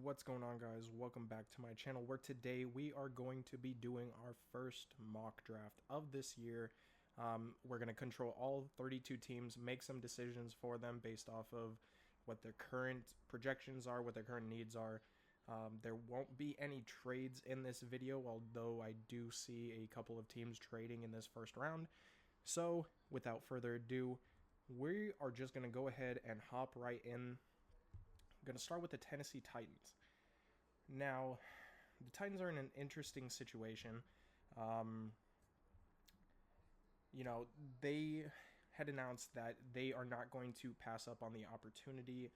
What's going on, guys? Welcome back to my channel, where today we are going to be doing our first mock draft of this year. We're going to control all 32 teams, make some decisions for them based off of what their current projections are, what their current needs are. There won't be any trades in this video, although I do see a couple of teams trading in this first round. So without further ado, we are just going to go ahead and hop right in. I'm going to start with the Tennessee Titans. Now, the Titans are in an interesting situation. They had announced that they are not going to pass up on the opportunity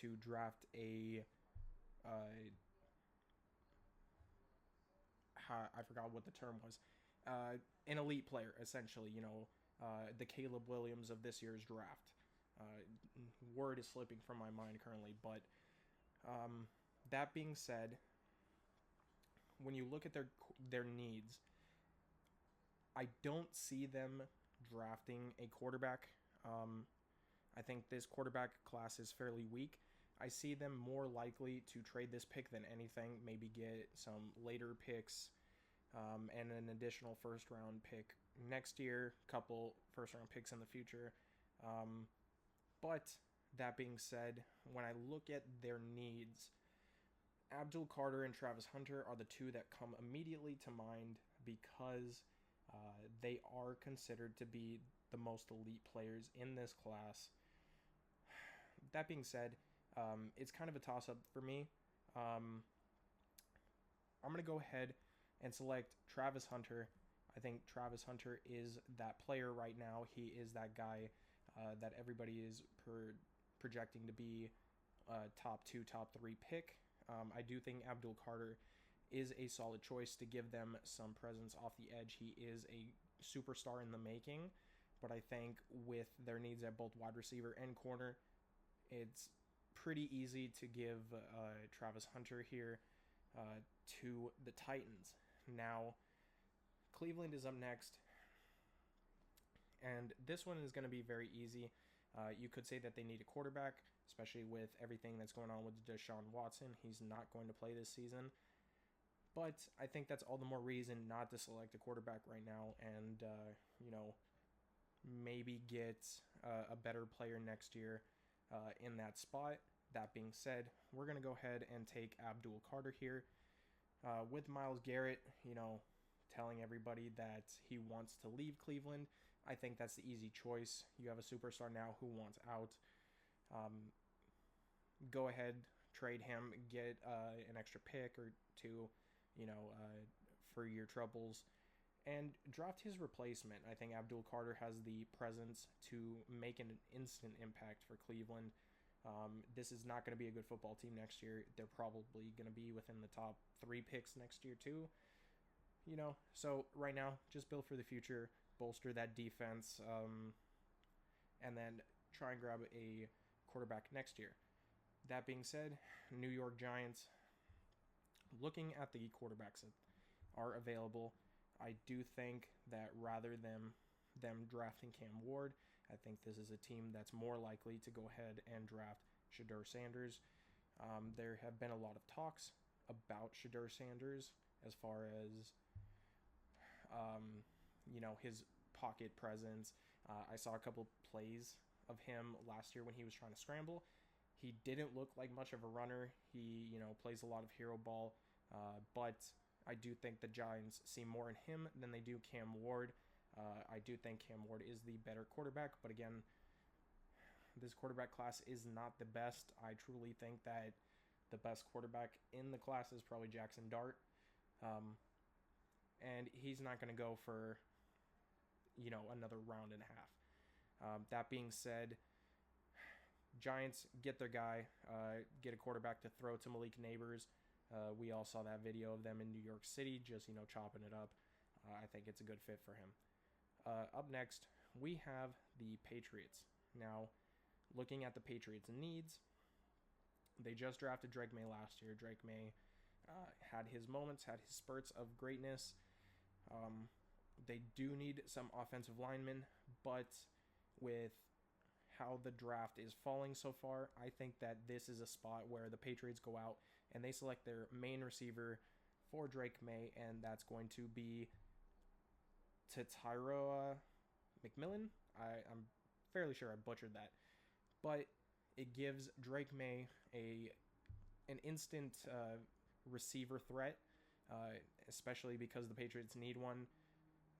to draft I forgot what the term was, an elite player, essentially, the Caleb Williams of this year's draft. Word is slipping from my mind currently, but that being said, when you look at their needs, I don't see them drafting a quarterback. I think this quarterback class is fairly weak. I see them more likely to trade this pick than anything, maybe get some later picks and an additional first-round pick next year, couple first-round picks in the future. But that being said, when I look at their needs, Abdul Carter and Travis Hunter are the two that come immediately to mind because they are considered to be the most elite players in this class. That being said, it's kind of a toss-up for me. I'm going to go ahead and select Travis Hunter. I think Travis Hunter is that player right now. He is that guy that everybody is projecting to be top 2, top 3 pick. I do think Abdul Carter is a solid choice to give them some presence off the edge. He is a superstar in the making, but I think with their needs at both wide receiver and corner, it's pretty easy to give Travis Hunter here to the Titans. Now, Cleveland is up next, and this one is going to be very easy. You could say that they need a quarterback, especially with everything that's going on with Deshaun Watson. He's not going to play this season. But I think that's all the more reason not to select a quarterback right now and, maybe get a better player next year in that spot. That being said, we're going to go ahead and take Abdul Carter here. With Myles Garrett, telling everybody that he wants to leave Cleveland, I think that's the easy choice. You have a superstar now who wants out. Go ahead, trade him, get an extra pick or two, for your troubles, and draft his replacement. I think Abdul Carter has the presence to make an instant impact for Cleveland. This is not going to be a good football team next year. They're probably going to be within the top 3 picks next year too. So right now, just build for the future, bolster that defense, and then try and grab a quarterback next year. That being said, New York Giants, looking at the quarterbacks that are available, I do think that rather than them drafting Cam Ward, I think this is a team that's more likely to go ahead and draft Shedeur Sanders. There have been a lot of talks about Shedeur Sanders as far as his pocket presence. I saw a couple plays of him last year when he was trying to scramble. He didn't look like much of a runner. He, plays a lot of hero ball, but I do think the Giants see more in him than they do Cam Ward. I do think Cam Ward is the better quarterback, but again, this quarterback class is not the best. I truly think that the best quarterback in the class is probably Jackson Dart. And he's not going to go for, another round and a half. That being said, Giants get their guy, get a quarterback to throw to Malik Neighbors. We all saw that video of them in New York City, just, chopping it up. I think it's a good fit for him. Up next, we have the Patriots. Now, looking at the Patriots' needs, they just drafted Drake May last year. Drake May had his moments, had his spurts of greatness. They do need some offensive linemen, but with how the draft is falling so far, I think that this is a spot where the Patriots go out and they select their main receiver for Drake May, and that's going to be Tytyra McMillan. I'm fairly sure I butchered that, but it gives Drake May an instant receiver threat, especially because the Patriots need one.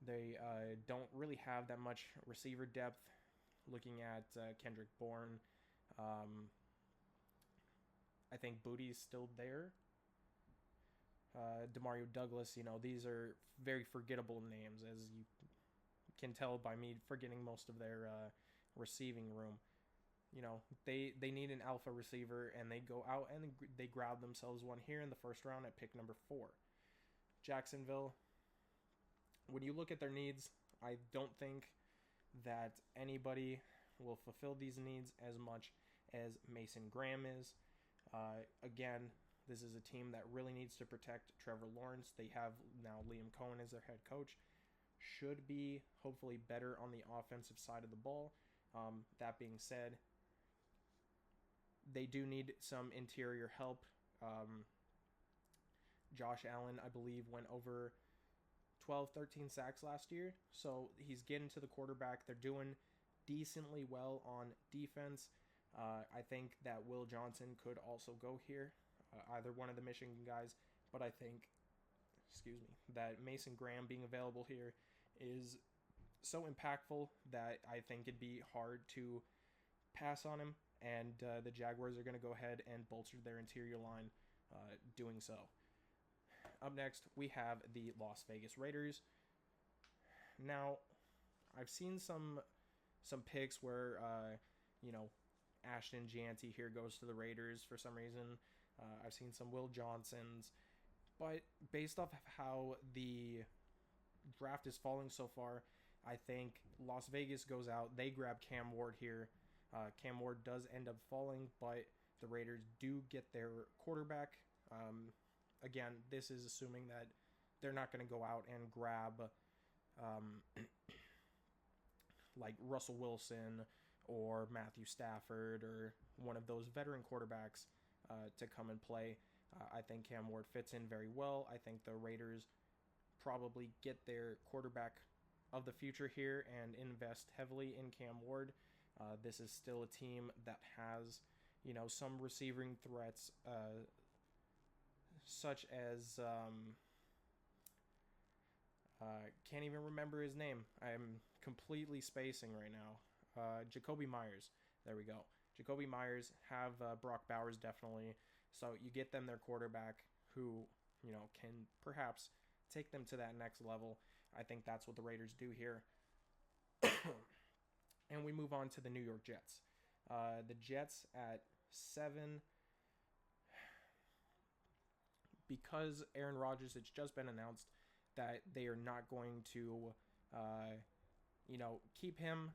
They don't really have that much receiver depth. Looking at Kendrick Bourne, I think Booty's still there. Demario Douglas, these are very forgettable names, as you can tell by me forgetting most of their receiving room. They need an alpha receiver, and they go out and they grab themselves one here in the first round at pick number 4. Jacksonville, when you look at their needs, I don't think that anybody will fulfill these needs as much as Mason Graham is. Again, this is a team that really needs to protect Trevor Lawrence. They have now Liam Cohen as their head coach. Should be hopefully better on the offensive side of the ball. That being said, they do need some interior help. Josh Allen, I believe, went over 12, 13 sacks last year. So he's getting to the quarterback. They're doing decently well on defense. I think that Will Johnson could also go here, either one of the Michigan guys. But I think, that Mason Graham being available here is so impactful that I think it'd be hard to pass on him. And the Jaguars are going to go ahead and bolster their interior line doing so. Up next, we have the Las Vegas Raiders. Now, I've seen some picks where, Ashton Jeanty here goes to the Raiders for some reason. I've seen some Will Johnsons. But based off of how the draft is falling so far, I think Las Vegas goes out. They grab Cam Ward here. Cam Ward does end up falling, but the Raiders do get their quarterback. Again, this is assuming that they're not going to go out and grab like Russell Wilson or Matthew Stafford or one of those veteran quarterbacks to come and play. I think Cam Ward fits in very well. I think the Raiders probably get their quarterback of the future here and invest heavily in Cam Ward. This is still a team that has, some receiving threats, such as can't even remember his name. I'm completely spacing right now. Jakobi Meyers. There we go. Jakobi Meyers, have Brock Bowers definitely. So you get them their quarterback who, can perhaps take them to that next level. I think that's what the Raiders do here. And we move on to the New York Jets. The Jets at 7. Because Aaron Rodgers, it's just been announced that they are not going to, keep him.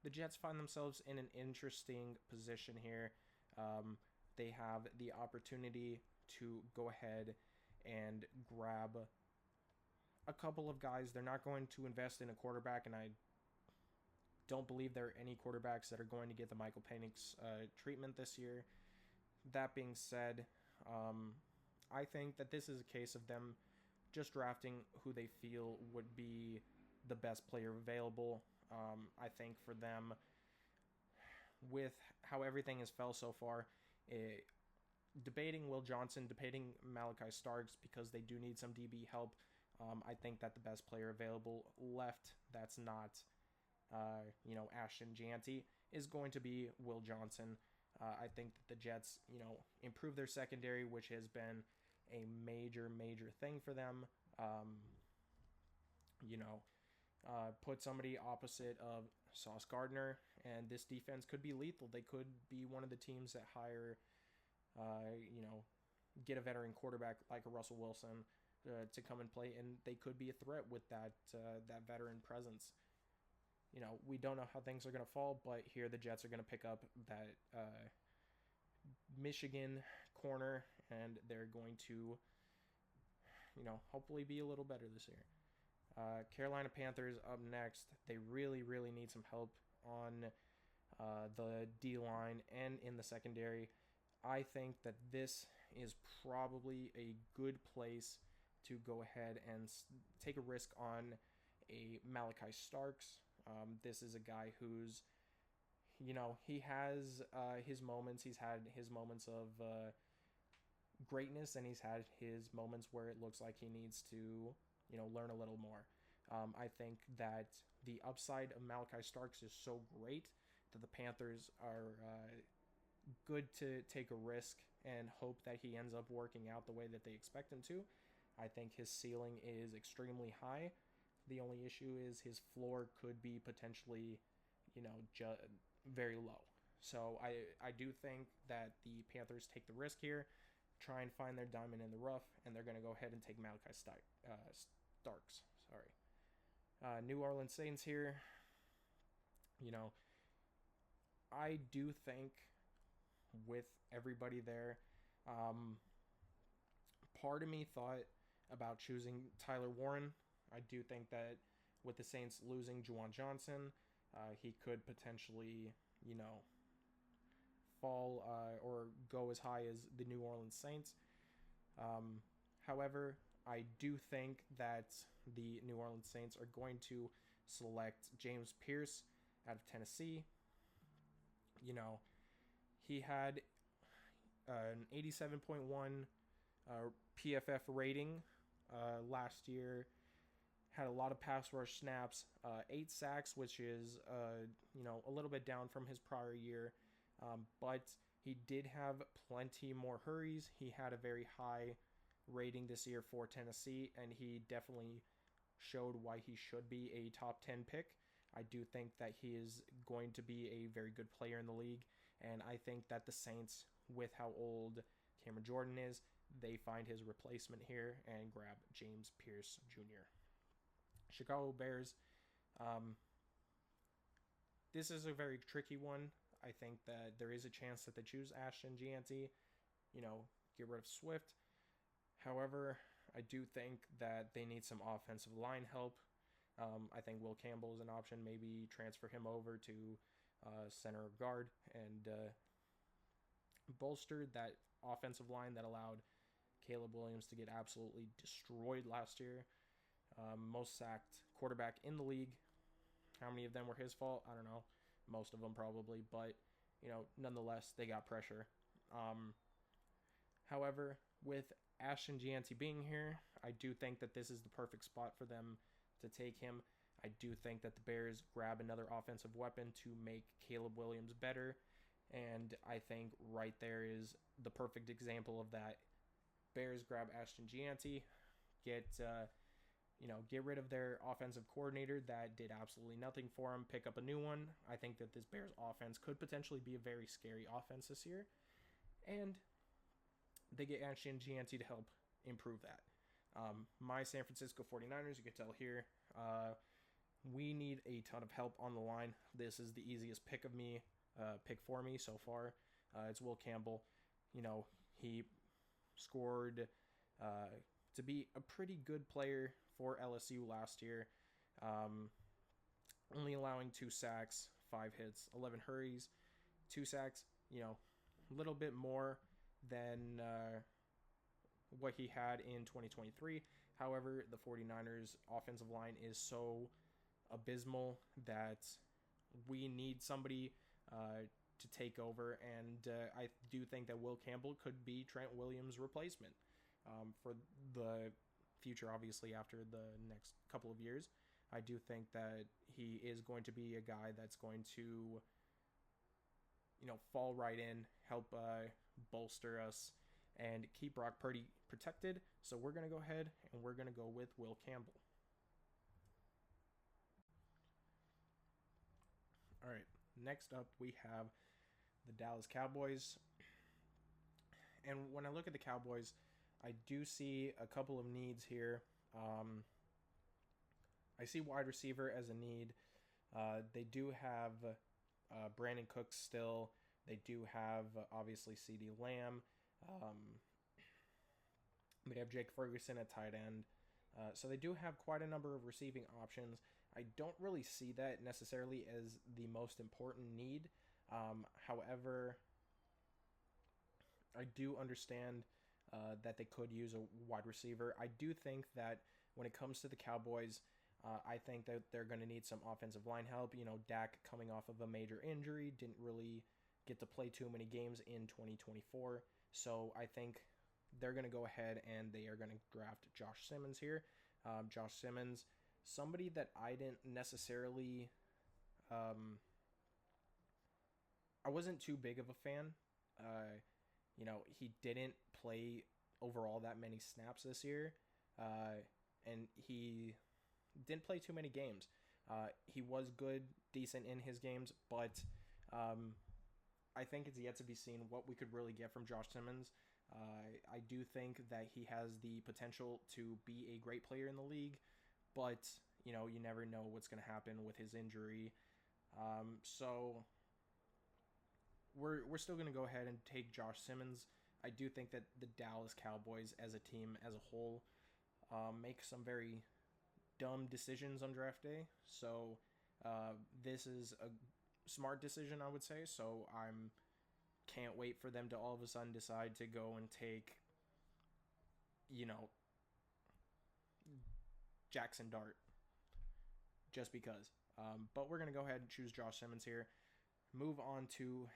The Jets find themselves in an interesting position here. They have the opportunity to go ahead and grab a couple of guys. They're not going to invest in a quarterback, and I don't believe there are any quarterbacks that are going to get the Michael Penix treatment this year. That being said, I think that this is a case of them just drafting who they feel would be the best player available. I think for them, with how everything has fell so far, debating Will Johnson, debating Malachi Starks, because they do need some DB help, I think that the best player available left that's not, Ashton Jeanty is going to be Will Johnson. I think that the Jets, improve their secondary, which has been a major, major thing for them. Put somebody opposite of Sauce Gardner, and this defense could be lethal. They could be one of the teams that hire, get a veteran quarterback like a Russell Wilson to come and play, and they could be a threat with that veteran presence. We don't know how things are going to fall, but here the Jets are going to pick up that Michigan corner, and they're going to, hopefully be a little better this year. Carolina Panthers up next. They really, really need some help on the D line and in the secondary. I think that this is probably a good place to go ahead and take a risk on a Malachi Starks. This is a guy who's, he has his moments. He's had his moments of greatness, and he's had his moments where it looks like he needs to, learn a little more. I think that the upside of Malachi Starks is so great that the Panthers are good to take a risk and hope that he ends up working out the way that they expect him to. I think his ceiling is extremely high. The only issue is his floor could be potentially, very low. So I do think that the Panthers take the risk here, try and find their diamond in the rough, and they're going to go ahead and take Malachi Starks. Sorry. New Orleans Saints here. I do think with everybody there, part of me thought about choosing Tyler Warren. I do think that with the Saints losing Juwan Johnson, he could potentially, fall or go as high as the New Orleans Saints. However, I do think that the New Orleans Saints are going to select James Pierce out of Tennessee. He had an 87.1 PFF rating last year. Had a lot of pass rush snaps, 8 sacks, which is a little bit down from his prior year, but he did have plenty more hurries. He had a very high rating this year for Tennessee, and he definitely showed why he should be a top 10 pick. I do think that he is going to be a very good player in the league, and I think that the Saints, with how old Cameron Jordan is, they find his replacement here and grab James Pierce Jr. Chicago Bears. This is a very tricky one. I think that there is a chance that they choose Ashton Gianti, get rid of Swift. However, I do think that they need some offensive line help. I think Will Campbell is an option. Maybe transfer him over to center or guard and bolster that offensive line that allowed Caleb Williams to get absolutely destroyed last year. Most sacked quarterback in the league. How many of them were his fault? I don't know. Most of them probably, but nonetheless, they got pressure. However, with Ashton Gianti being here, I do think that this is the perfect spot for them to take him. I do think that the Bears grab another offensive weapon to make Caleb Williams better, and I think right there is the perfect example of that. Bears grab Ashton Gianti, get rid of their offensive coordinator that did absolutely nothing for him, pick up a new one. I think that this Bears offense could potentially be a very scary offense this year, and they get Ashton Gianti to help improve that. My San Francisco 49ers, you can tell here, we need a ton of help on the line. This is the easiest pick for me so far. It's Will Campbell. He scored to be a pretty good player for LSU last year, only allowing 2 sacks, 5 hits, 11 hurries, 2 sacks, a little bit more than what he had in 2023. However, the 49ers offensive line is so abysmal that we need somebody to take over, and I do think that Will Campbell could be Trent Williams' replacement for the future, obviously, after the next couple of years. I do think that he is going to be a guy that's going to, fall right in, help bolster us, and keep Brock Purdy protected. So we're going to go ahead and we're going to go with Will Campbell. All right, next up we have the Dallas Cowboys. And when I look at the Cowboys, I do see a couple of needs here. I see wide receiver as a need. They do have Brandon Cooks still. They do have, obviously, CeeDee Lamb. They have Jake Ferguson at tight end. So they do have quite a number of receiving options. I don't really see that necessarily as the most important need. However, I do understand that they could use a wide receiver. I do think that when it comes to the Cowboys, I think that they're going to need some offensive line help. You know, Dak coming off of a major injury didn't really get to play too many games in 2024. So I think they're going to go ahead and they are going to draft Josh Simmons here. Josh Simmons, somebody that I didn't necessarily, um, I wasn't too big of a fan. You know, he didn't play overall that many snaps this year, and he didn't play too many games. He was good, decent in his games, but um, I think it's yet to be seen what we could really get from Josh Simmons. I do think that he has the potential to be a great player in the league, but you know, you never know what's going to happen with his injury. So we're still going to go ahead and take Josh Simmons. I do think that the Dallas Cowboys as a team as a whole make some very dumb decisions on draft day. So this is a smart decision, I would say. So I'm can't wait for them to all of a sudden decide to go and take, you know, Jackson Dart just because. But we're going to go ahead and choose Josh Simmons here. Move on to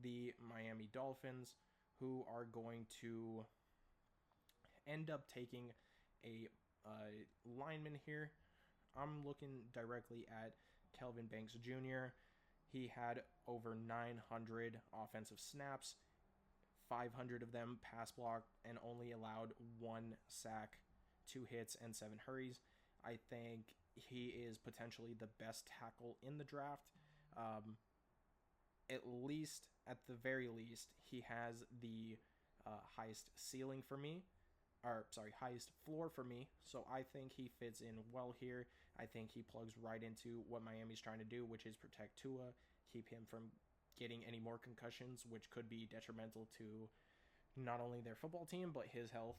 the Miami Dolphins, who are going to end up taking a lineman here. I'm looking directly at Kelvin Banks Jr. He had over 900 offensive snaps, 500 of them pass block, and only allowed 1 sack, 2 hits, and 7 hurries. I think he is potentially the best tackle in the draft. At the very least, he has the highest ceiling for me, highest floor for me. So I think he fits in well here. I think he plugs right into what Miami's trying to do, which is protect Tua, keep him from getting any more concussions, which could be detrimental to not only their football team but his health.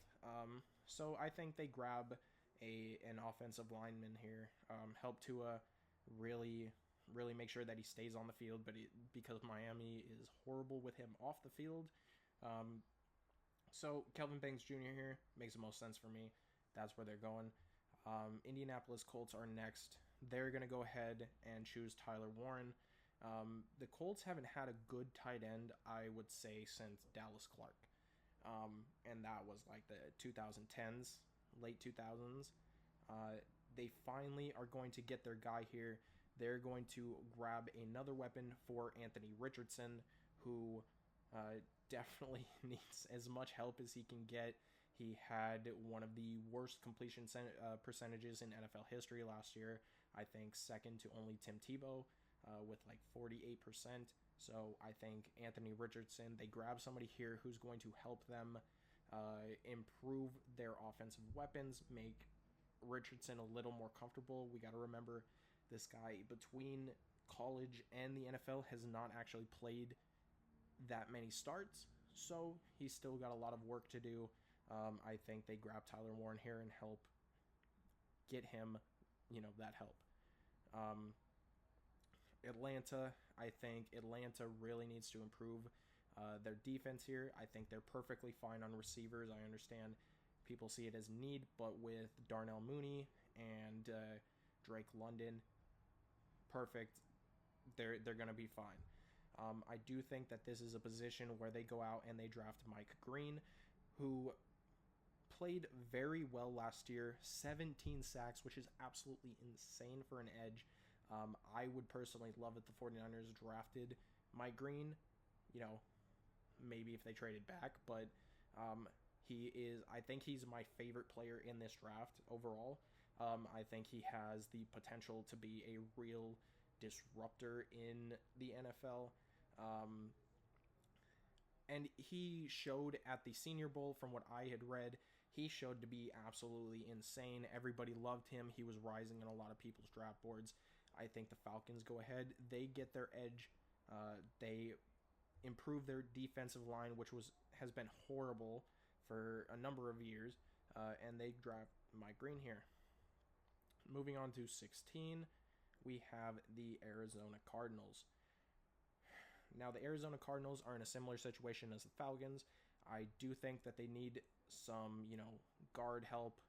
So I think they grab an offensive lineman here, help Tua really make sure that he stays on the field, but because Miami is horrible with him off the field. So Kelvin Banks Jr. here makes the most sense for me. That's where they're going. Indianapolis Colts are next. They're going to go ahead and choose Tyler Warren. The Colts haven't had a good tight end, I would say, since Dallas Clark. And that was like the 2010s, late 2000s. They finally are going to get their guy here. They're going to grab another weapon for Anthony Richardson, who definitely needs as much help as he can get. He had one of the worst completion percentages in NFL history last year. I think second to only Tim Tebow with like 48%. So I think Anthony Richardson, they grab somebody here who's going to help them improve their offensive weapons, make Richardson a little more comfortable. We got to remember this guy between college and the NFL has not actually played that many starts, so he's still got a lot of work to do. I think they grab Tyler Warren here and help get him, that help. Atlanta, I think Atlanta really needs to improve their defense here. I think they're perfectly fine on receivers. I understand people see it as need, but with Darnell Mooney and Drake London, perfect. They're going to be fine. I do think that this is a position where they go out and they draft Mike Green, who played very well last year, 17 sacks, which is absolutely insane for an edge. I would personally love if the 49ers drafted Mike Green, maybe if they traded back, but I think he's my favorite player in this draft overall. I think he has the potential to be a real disruptor in the NFL. And he showed at the Senior Bowl, from what I had read, he showed to be absolutely insane. Everybody loved him. He was rising in a lot of people's draft boards. I think the Falcons go ahead. They get their edge. They improve their defensive line, which has been horrible for a number of years. And they draft Mike Green here. Moving on to 16. we have the Arizona Cardinals. Now, the Arizona Cardinals are in a similar situation as the Falcons. I do think that they need some, guard help,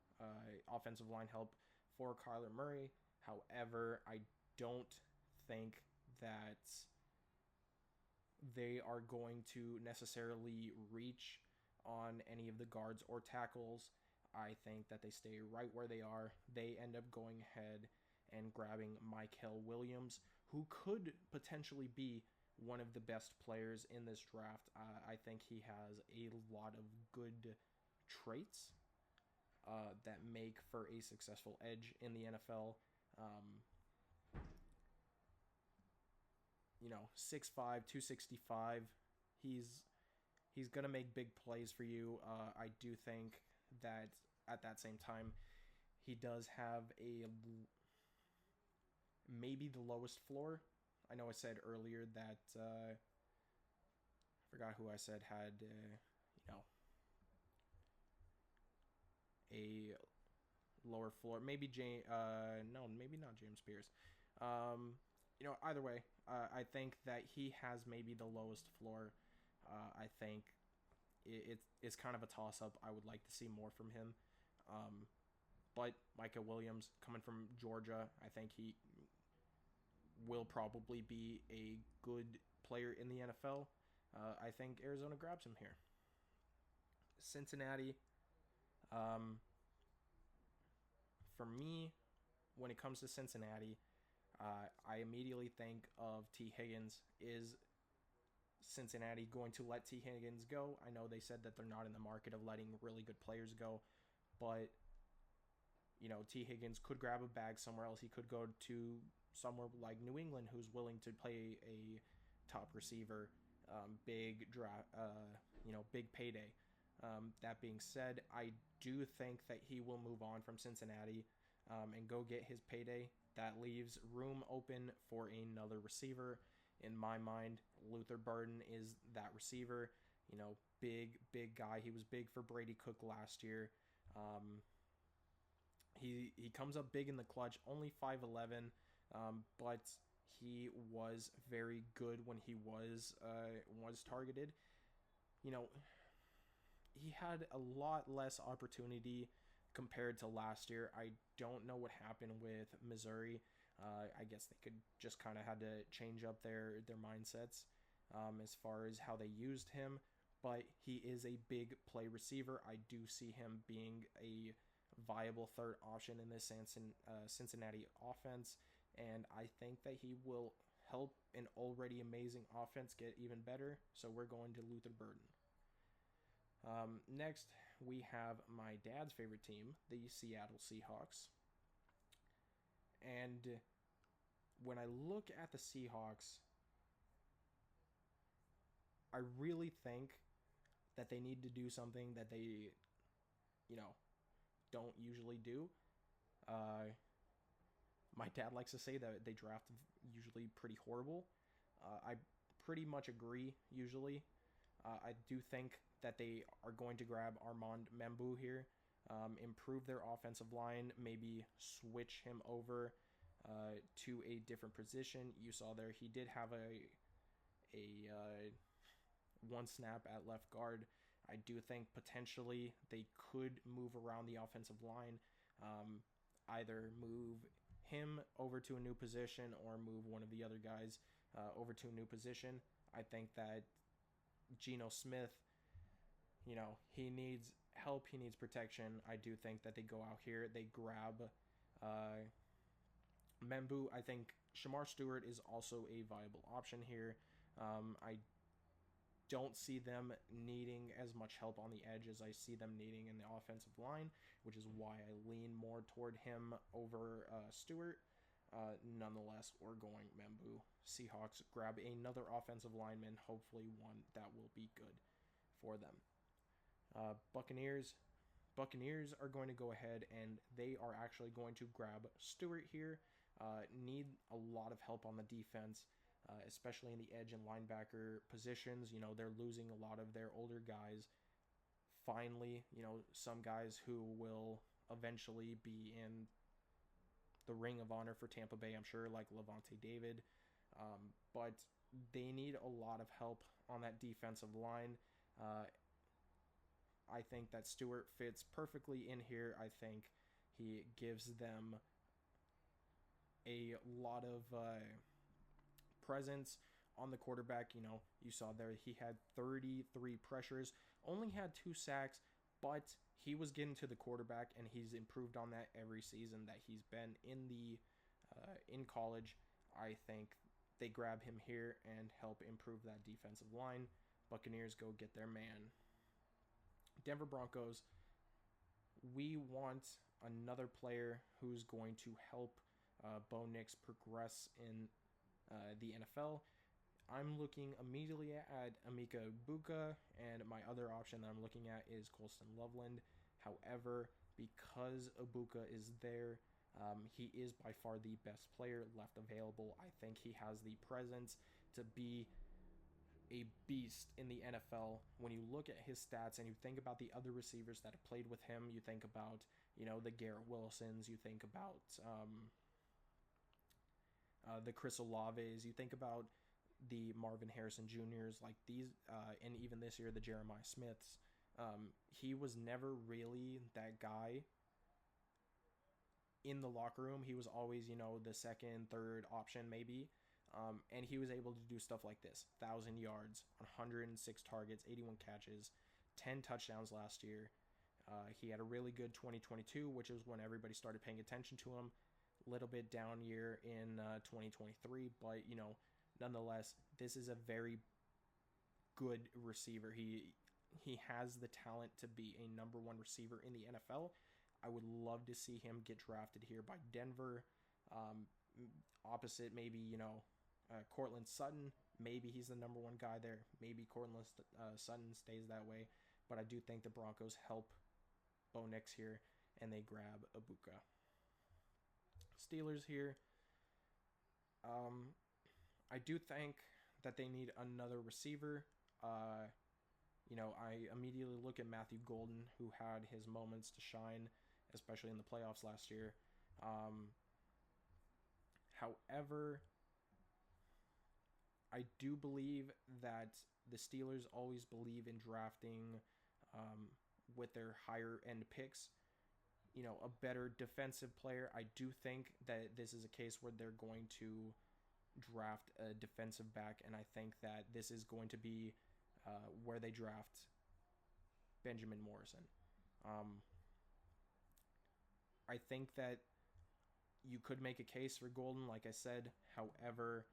offensive line help for Kyler Murray. However, I don't think that they are going to necessarily reach on any of the guards or tackles. I think that they stay right where they are. They end up going ahead and grabbing Mykel Williams, who could potentially be one of the best players in this draft. I think he has a lot of good traits that make for a successful edge in the NFL. 6'5", 265. He's gonna make big plays for you. I do think that at that same time, he does have maybe the lowest floor. I know I said earlier that I forgot who I said had a lower floor. Maybe no, maybe not James Pierce. Either way, I think that he has maybe the lowest floor. I think it's kind of a toss-up. I would like to see more from him. But Mykel Williams, coming from Georgia, I think he will probably be a good player in the NFL. I think Arizona grabs him here. Cincinnati, for me, when it comes to Cincinnati, I immediately think of T. Higgins. Is Cincinnati going to let T. Higgins go? I know they said that they're not in the market of letting really good players go, but T. Higgins could grab a bag somewhere else. He could go to somewhere like New England, who's willing to play a top receiver, big draft, big payday. That being said, I do think that he will move on from Cincinnati and go get his payday. That leaves room open for another receiver. In my mind, Luther Burden is that receiver. Big guy. He was big for Brady Cook last year. He comes up big in the clutch, only 5'11", but he was very good when he was targeted. He had a lot less opportunity compared to last year. I don't know what happened with Missouri. I guess they could just kind of had to change up their mindsets as far as how they used him. But he is a big play receiver. I do see him being a viable third option in this Cincinnati offense, and I think that he will help an already amazing offense get even better. So we're going to Luther Burden. Next, we have my dad's favorite team, the Seattle Seahawks. And when I look at the Seahawks, I really think that they need to do something that they, don't usually do. My dad likes to say that they draft usually pretty horrible. I pretty much agree, usually. I do think that they are going to grab Armand Membu here, improve their offensive line, maybe switch him over to a different position. You saw there he did have a one snap at left guard. I do think potentially they could move around the offensive line, either move him over to a new position or move one of the other guys over to a new position. I think that Geno Smith, he needs help. He needs protection. I do think that they go out here. They grab Membu. I think Shamar Stewart is also a viable option here. I don't see them needing as much help on the edge as I see them needing in the offensive line, which is why I lean more toward him over Stewart. Nonetheless, we're going Membu. Seahawks grab another offensive lineman, hopefully one that will be good for them. Buccaneers are going to go ahead and they are actually going to grab Stewart here. Need a lot of help on the defense, especially in the edge and linebacker positions. They're losing a lot of their older guys. Finally, some guys who will eventually be in the Ring of Honor for Tampa Bay, I'm sure, like Levante David. But they need a lot of help on that defensive line. I think that Stewart fits perfectly in here. I think he gives them a lot of presence on the quarterback. You saw there he had 33 pressures, only had 2 sacks, but he was getting to the quarterback, and he's improved on that every season that he's been in college. I think they grab him here and help improve that defensive line. Buccaneers go get their man. Denver Broncos, we want another player who's going to help Bo Nix progress in the NFL. I'm looking immediately at Emeka Egbuka, and my other option that I'm looking at is Colston Loveland. However, because Egbuka is there, he is by far the best player left available. I think he has the presence to be a beast in the NFL. When you look at his stats and you think about the other receivers that have played with him, you think about, the Garrett Wilsons, you think about the Chris Olaves, you think about the Marvin Harrison Jr.'s, like these, and even this year, the Jeremiah Smiths. He was never really that guy in the locker room. He was always, the second, third option maybe. And he was able to do stuff like this: 1,000 yards, 106 targets, 81 catches, 10 touchdowns last year. He had a really good 2022, which is when everybody started paying attention to him. A little bit down year in 2023, but nonetheless, this is a very good receiver. He has the talent to be a number 1 receiver in the NFL. I would love to see him get drafted here by Denver. Opposite maybe, Courtland Sutton. Maybe he's the number 1 guy there. Maybe Courtland Sutton stays that way. But I do think the Broncos help Bo Nix here, and they grab Egbuka. Steelers here. I do think that they need another receiver. I immediately look at Matthew Golden, who had his moments to shine, especially in the playoffs last year. However, I do believe that the Steelers always believe in drafting with their higher end picks, a better defensive player. I do think that this is a case where they're going to draft a defensive back, and I think that this is going to be where they draft Benjamin Morrison. I think that you could make a case for Golden, like I said. However,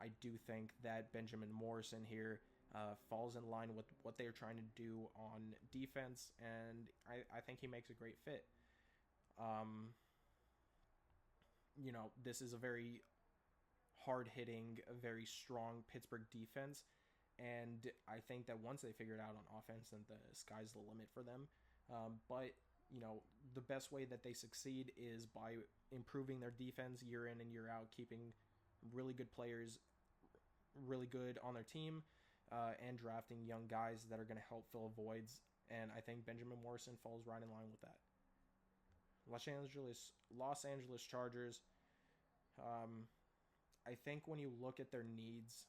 I do think that Benjamin Morrison here falls in line with what they're trying to do on defense, and I think he makes a great fit. This is a very hard-hitting, a very strong Pittsburgh defense, and I think that once they figure it out on offense, then the sky's the limit for them. But the best way that they succeed is by improving their defense year in and year out, keeping really good players really good on their team, and drafting young guys that are going to help fill voids. And I think Benjamin Morrison falls right in line with that. Los Angeles Chargers. I think when you look at their needs,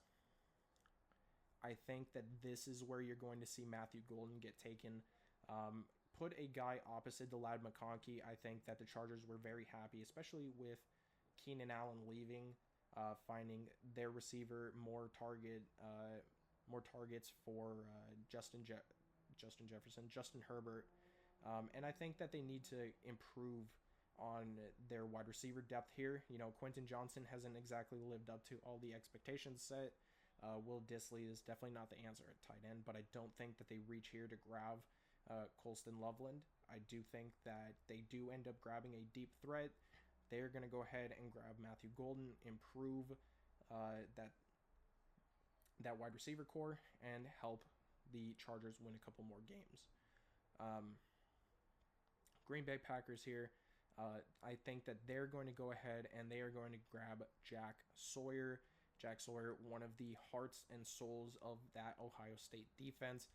I think that this is where you're going to see Matthew Golden get taken. Put a guy opposite Ladd McConkey. I think that the Chargers were very happy, especially with Keenan Allen leaving, finding their receiver more targets for Justin Jefferson, Justin Herbert. And I think that they need to improve on their wide receiver depth here. Quentin Johnson hasn't exactly lived up to all the expectations set. Will Dissly is definitely not the answer at tight end, but I don't think that they reach here to grab Colston Loveland. I do think that they do end up grabbing a deep threat. They're going to go ahead and grab Matthew Golden, improve that wide receiver core, and help the Chargers win a couple more games. Green Bay Packers here. I think that they're going to go ahead and they are going to grab Jack Sawyer. Jack Sawyer, one of the hearts and souls of that Ohio State defense.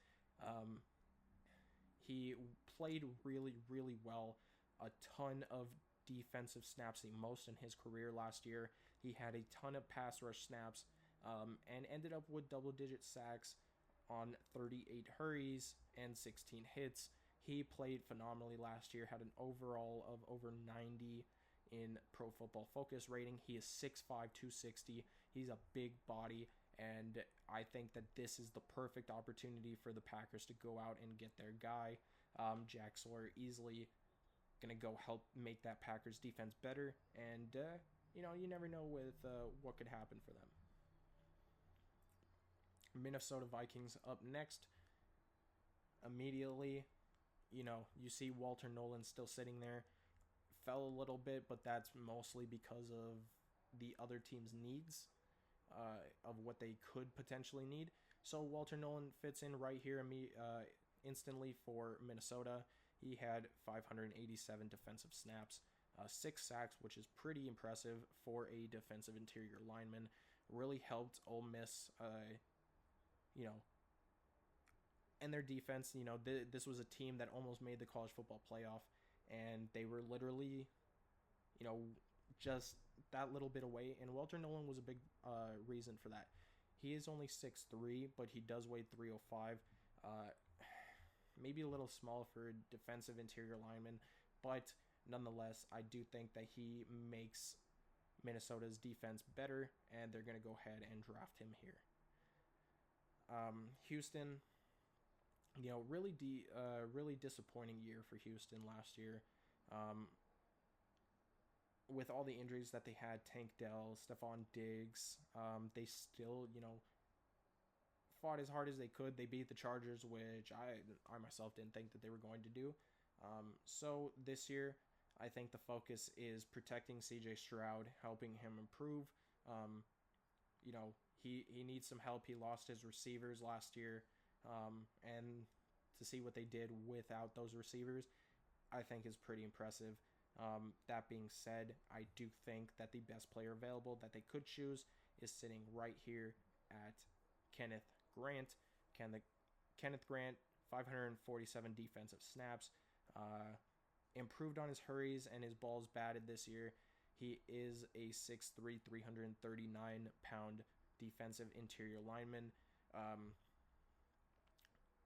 He played really, really well. A ton of defensive snaps the most in his career last year. He had a ton of pass rush snaps and ended up with double-digit sacks on 38 hurries and 16 hits. He played phenomenally last year, had an overall of over 90 in Pro Football Focus rating. He is 6'5", 260. He's a big body, and I think that this is the perfect opportunity for the Packers to go out and get their guy. Jack Sawyer easily going to go help make that Packers defense better, and you never know with what could happen for them. Minnesota Vikings up next. Immediately, you see Walter Nolan still sitting there. Fell a little bit, but that's mostly because of the other team's needs, of what they could potentially need. So Walter Nolan fits in right here instantly for Minnesota. He had 587 defensive snaps, 6 sacks, which is pretty impressive for a defensive interior lineman. Really helped Ole Miss, and their defense. This was a team that almost made the college football playoff, and they were literally, just that little bit away. And Walter Nolan was a big reason for that. He is only 6'3", but he does weigh 305. Maybe a little small for a defensive interior lineman, but nonetheless, I do think that he makes Minnesota's defense better, and they're going to go ahead and draft him here. Houston, really disappointing year for Houston last year. With all the injuries that they had, Tank Dell, Stephon Diggs, they still, fought as hard as they could. They beat the Chargers, which I myself didn't think that they were going to do. So this year, I think the focus is protecting CJ Stroud, helping him improve. He needs some help. He lost his receivers last year, and to see what they did without those receivers, I think is pretty impressive. That being said, I do think that the best player available that they could choose is sitting right here at Kenneth Grant. Kenneth Grant, 547 defensive snaps, improved on his hurries and his balls batted this year. He is a 6'3", 339-pound defensive interior lineman.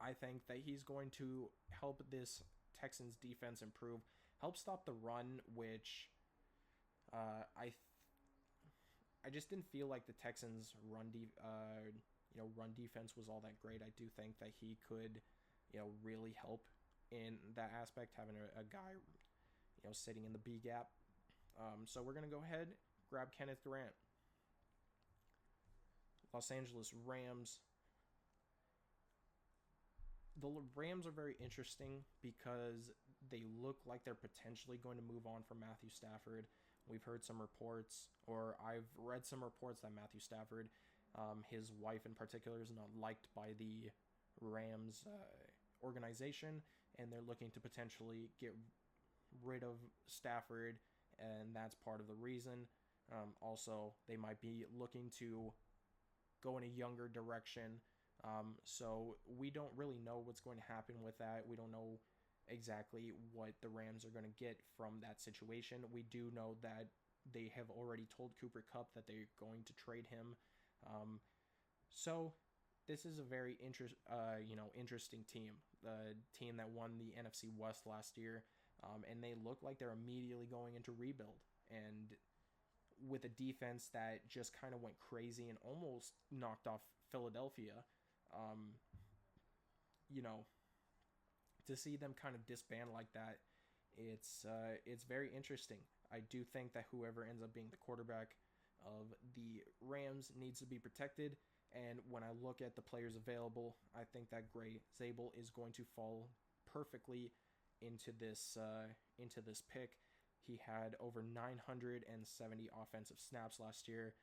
I think that he's going to help this Texans defense improve, help stop the run, which I just didn't feel like the Texans run defense was all that great. I do think that he could, really help in that aspect, having a guy, sitting in the B gap. So we're going to go ahead, grab Kenneth Grant. Los Angeles Rams. The Rams are very interesting because they look like they're potentially going to move on from Matthew Stafford. We've heard some reports, or I've read some reports that Matthew Stafford, his wife in particular, is not liked by the Rams organization, and they're looking to potentially get rid of Stafford, and that's part of the reason. Also, they might be looking to go in a younger direction. So we don't really know what's going to happen with that. We don't know exactly what the Rams are going to get from that situation. We do know that they have already told Cooper Kupp that they're going to trade him. So this is a very interesting team. The team that won the NFC West last year, and they look like they're immediately going into rebuild. And with a defense that just kind of went crazy and almost knocked off Philadelphia, to see them kind of disband like that, it's very interesting. I do think that whoever ends up being the quarterback of the Rams needs to be protected. And when I look at the players available, I think that Gray Zabel is going to fall perfectly into this pick. He had over 970 offensive snaps last year,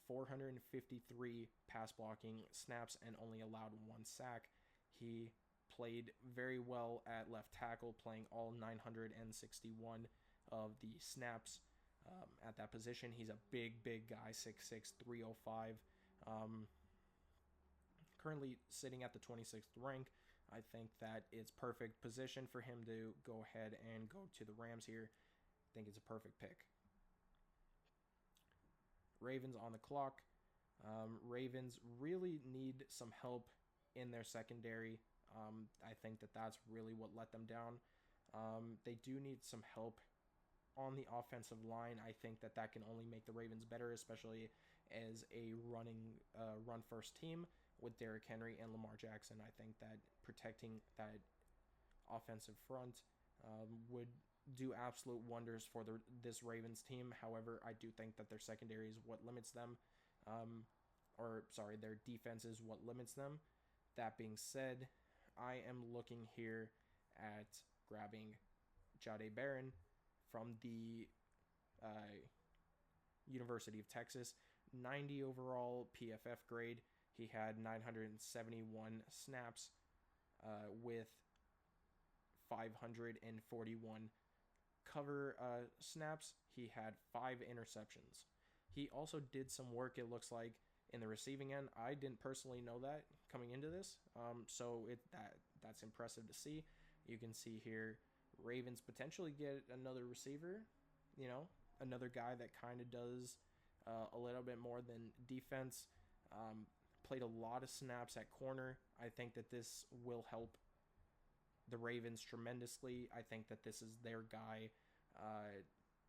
453 pass blocking snaps, and only allowed 1 sack. He played very well at left tackle, playing all 961 of the snaps at that position. He's a big guy, 6'6", 305. Currently sitting at the 26th rank. I think that it's perfect position for him to go ahead and go to the Rams here. think it's a perfect pick. Ravens on the clock. Ravens really need some help in their secondary. I think that that's really what let them down. They do need some help on the offensive line. I think that that can only make the Ravens better, especially as a run first team with Derrick Henry and Lamar Jackson. I think that protecting that offensive front would do absolute wonders for this Ravens team. However, I do think that their secondary is what limits them. Their defense is what limits them. That being said, I am looking here at grabbing Jahdae Barron from the University of Texas. 90 overall PFF grade. He had 971 snaps with 541 cover snaps. He had 5 interceptions. He also did some work, it looks like, in the receiving end. I didn't personally know that coming into this, so that's impressive to see. You can see here, Ravens potentially get another receiver, another guy that kind of does a little bit more than defense. Played a lot of snaps at corner. I think that this will help the Ravens tremendously. I think that this is their guy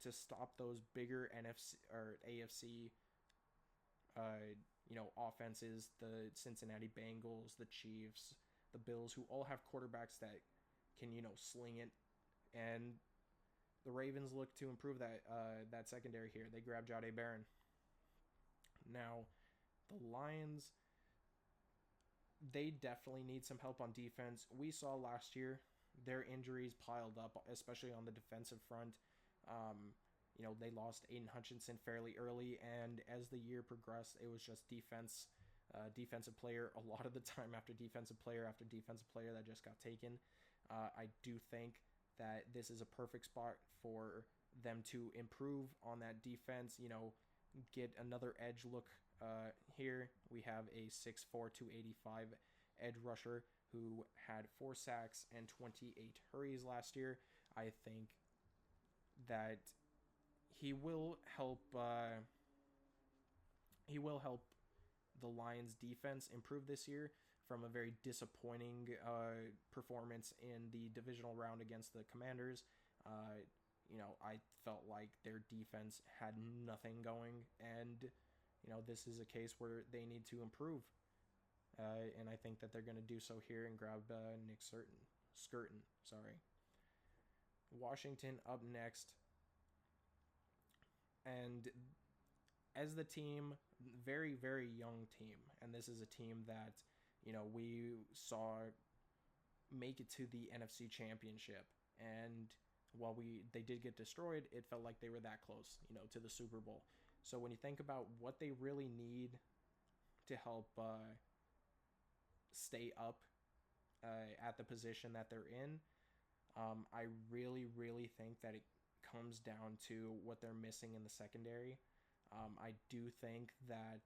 to stop those bigger NFC or AFC offenses, the Cincinnati Bengals, the Chiefs, the Bills, who all have quarterbacks that can, sling it. And the Ravens look to improve that secondary here. They grab Jahdae Barron. Now, the Lions, they definitely need some help on defense. We saw last year their injuries piled up, especially on the defensive front. They lost Aiden Hutchinson fairly early, and as the year progressed, it was just defensive player a lot of the time after defensive player that just got taken. I do think that this is a perfect spot for them to improve on that defense, get another edge look. Here we have a 6'4", 285 edge rusher who had 4 sacks and 28 hurries last year. I think that he will help the Lions defense improve this year from a very disappointing performance in the divisional round against the Commanders. I felt like their defense had nothing going, and this is a case where they need to improve. And I think that they're going to do so here and grab Nick Skirton. Washington up next. And as the team, very, very young team. And this is a team that, we saw make it to the NFC Championship. And while they did get destroyed, it felt like they were that close, to the Super Bowl. So when you think about what they really need to help stay up at the position that they're in, I really, really think that it comes down to what they're missing in the secondary. I do think that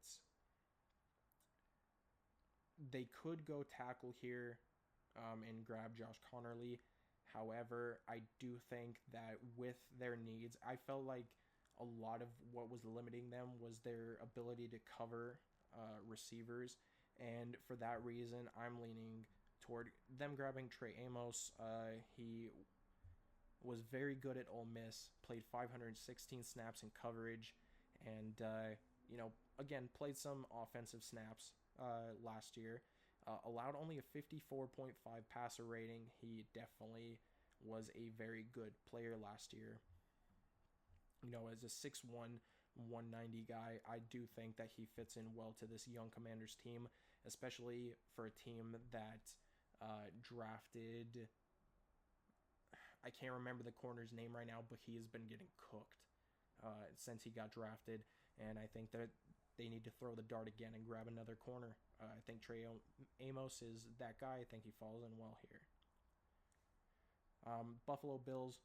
they could go tackle here and grab Josh Connerly. However, I do think that with their needs, I felt like a lot of what was limiting them was their ability to cover receivers. And for that reason, I'm leaning toward them grabbing Trey Amos. He was very good at Ole Miss, played 516 snaps in coverage, and, again, played some offensive snaps last year. Allowed only a 54.5 passer rating. He definitely was a very good player last year. As a 6'1", 190 guy, I do think that he fits in well to this young Commanders team, especially for a team that drafted... I can't remember the corner's name right now, but he has been getting cooked since he got drafted, and I think that they need to throw the dart again and grab another corner. I think Trey Amos is that guy. I think he falls in well here. Buffalo Bills.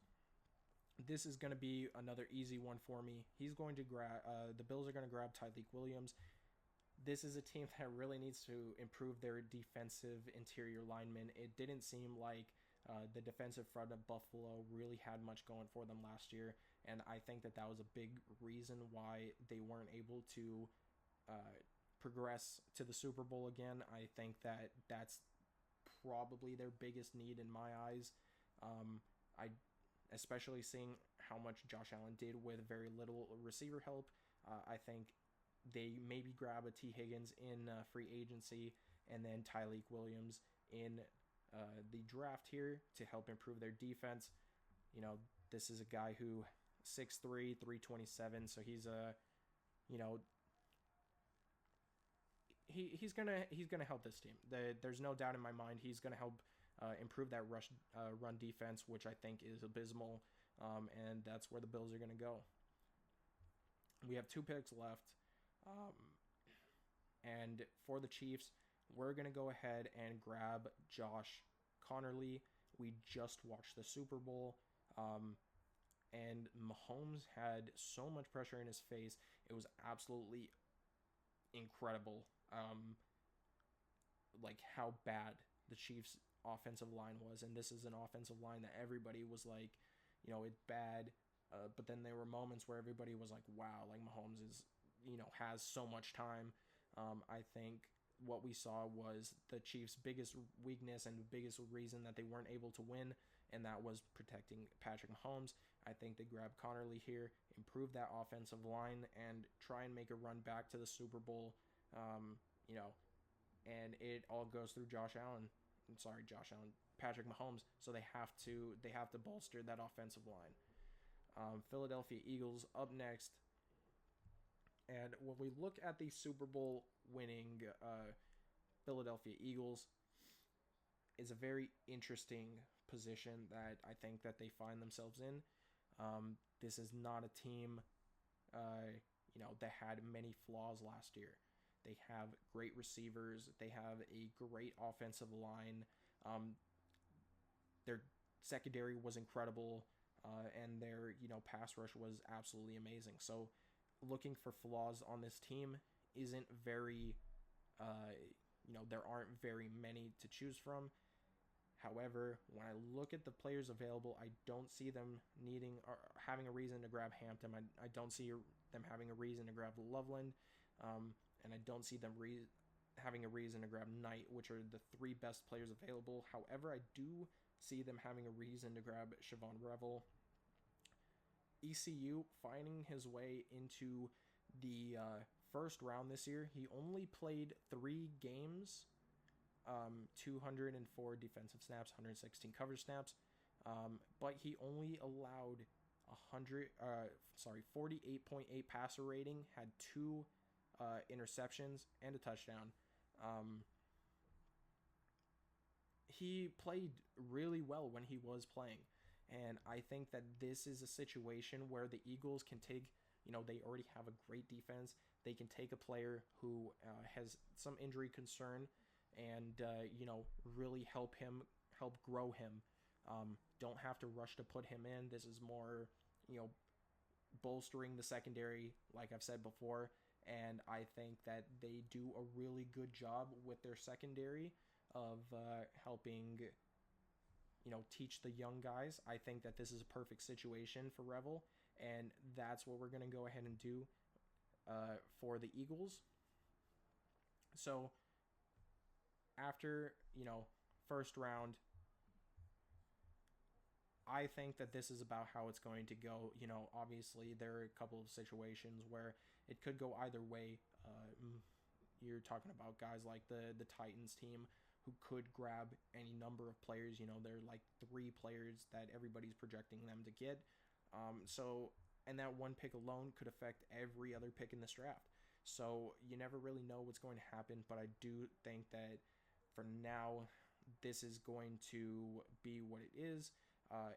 This is going to be another easy one for me. He's going to grab. The Bills are going to grab Tyleik Williams. This is a team that really needs to improve their defensive interior linemen. It didn't seem like The defensive front of Buffalo really had much going for them last year, and I think that was a big reason why they weren't able to progress to the Super Bowl again. I think that that's probably their biggest need in my eyes. I especially seeing how much Josh Allen did with very little receiver help. I think they maybe grab a T. Higgins in free agency and then Tyleik Williams in the draft here to help improve their defense. You know, this is a guy who 6'3", 327, so he's a, you know, he's gonna help this team. There's no doubt in my mind he's gonna help improve that run defense, which I think is abysmal, and that's where the Bills are gonna go. We have 2 picks left, and for the Chiefs, we're gonna go ahead and grab Josh Conerly. We just watched the Super Bowl, and Mahomes had so much pressure in his face. It was absolutely incredible. Like how bad the Chiefs offensive line was, and this is an offensive line that everybody was like, you know, it's bad, but then there were moments where everybody was like, wow, like Mahomes is, you know, has so much time. I think what we saw was the Chiefs' biggest weakness and the biggest reason that they weren't able to win, and that was protecting Patrick Mahomes. I think they grabbed Conerly here, improve that offensive line, and try and make a run back to the Super Bowl. You know, and it all goes through Patrick Mahomes. So they have to bolster that offensive line. Philadelphia Eagles up next, and when we look at the Super Bowl winning Philadelphia Eagles, is a very interesting position that I think that they find themselves in. This is not a team, you know, that had many flaws last year. They have great receivers. They have a great offensive line. Their secondary was incredible, and their, you know, pass rush was absolutely amazing. So, looking for flaws on this team isn't very, you know, there aren't very many to choose from. However, when I look at the players available, I don't see them needing or having a reason to grab Hampton. I don't see them having a reason to grab Loveland. And I don't see them having a reason to grab Knight, which are the 3 best players available. However, I do see them having a reason to grab Siobhan Revel. ECU finding his way into the first round this year. He only played 3 games, 204 defensive snaps, 116 coverage snaps, but he only allowed 48.8 passer rating, had 2 interceptions and a touchdown. He played really well when he was playing, and I think that this is a situation where the Eagles can take, you know, they already have a great defense. They can take a player who has some injury concern and, you know, really help grow him. Don't have to rush to put him in. This is more, you know, bolstering the secondary, like I've said before. And I think that they do a really good job with their secondary of helping, you know, teach the young guys. I think that this is a perfect situation for Revel, and that's what we're going to go ahead and do for the Eagles. So after, you know, first round, I think that this is about how it's going to go. You know, obviously there are a couple of situations where it could go either way. You're talking about guys like the Titans team who could grab any number of players. You know, they're like 3 players that everybody's projecting them to get. And that one pick alone could affect every other pick in this draft. So you never really know what's going to happen, but I do think that for now, this is going to be what it is.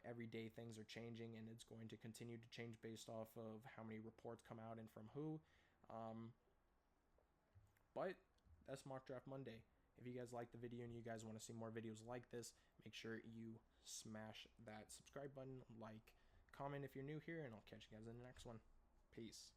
Every day things are changing, and it's going to continue to change based off of how many reports come out and from who. But that's Mock Draft Monday. If you guys like the video and you guys want to see more videos like this, make sure you smash that subscribe button, like, comment if you're new here, and I'll catch you guys in the next one. Peace.